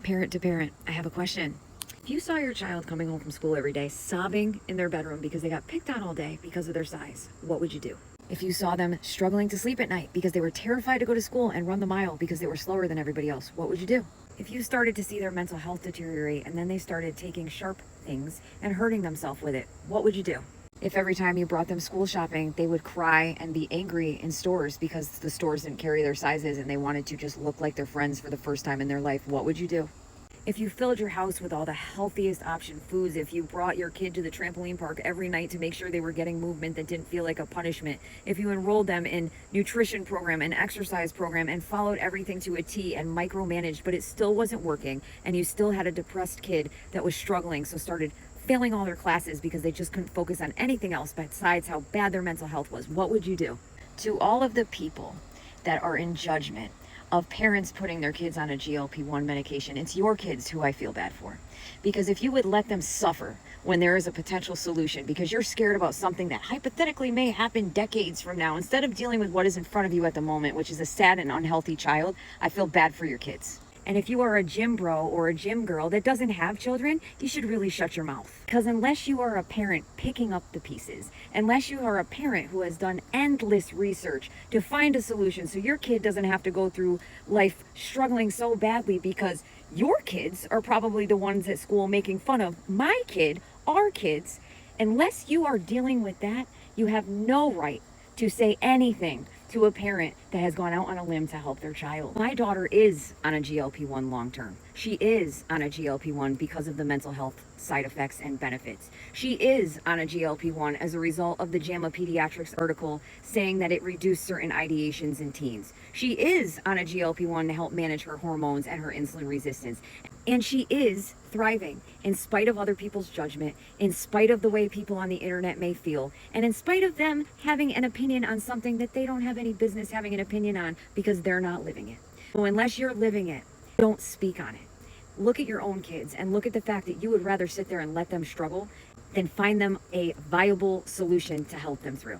Parent to parent, I have a question. If you saw your child coming home from school every day sobbing in their bedroom because they got picked on all day because of their size, what would you do? If you saw them struggling to sleep at night because they were terrified to go to school and run the mile because they were slower than everybody else, what would you do? If you started to see their mental health deteriorate and then they started taking sharp things and hurting themselves with it, what would you do? If every time you brought them school shopping, they would cry and be angry in stores because the stores didn't carry their sizes and they wanted to just look like their friends for the first time in their life, what would you do? If you filled your house with all the healthiest option foods, if you brought your kid to the trampoline park every night to make sure they were getting movement that didn't feel like a punishment, if you enrolled them in nutrition program and exercise program and followed everything to a T and micromanaged, but it still wasn't working, and you still had a depressed kid that was struggling, so started failing all their classes because they just couldn't focus on anything else besides how bad their mental health was, what would you do? To all of the people that are in judgment of parents putting their kids on a GLP-1 medication, it's your kids who I feel bad for. Because if you would let them suffer when there is a potential solution because you're scared about something that hypothetically may happen decades from now, instead of dealing with what is in front of you at the moment, which is a sad and unhealthy child, I feel bad for your kids. And if you are a gym bro or a gym girl that doesn't have children, you should really shut your mouth. Because unless you are a parent picking up the pieces, unless you are a parent who has done endless research to find a solution so your kid doesn't have to go through life struggling so badly because your kids are probably the ones at school making fun of my kid, our kids, unless you are dealing with that, you have no right to say anything to a parent that has gone out on a limb to help their child. My daughter is on a GLP-1 long term. She is on a GLP-1 because of the mental health side effects and benefits. She is on a GLP-1 as a result of the JAMA Pediatrics article saying that it reduced certain ideations in teens. She is on a GLP-1 to help manage her hormones and her insulin resistance. And she is thriving in spite of other people's judgment, in spite of the way people on the internet may feel, and in spite of them having an opinion on something that they don't have any business having an opinion on because they're not living it. So unless you're living it, don't speak on it. Look at your own kids and look at the fact that you would rather sit there and let them struggle than find them a viable solution to help them through.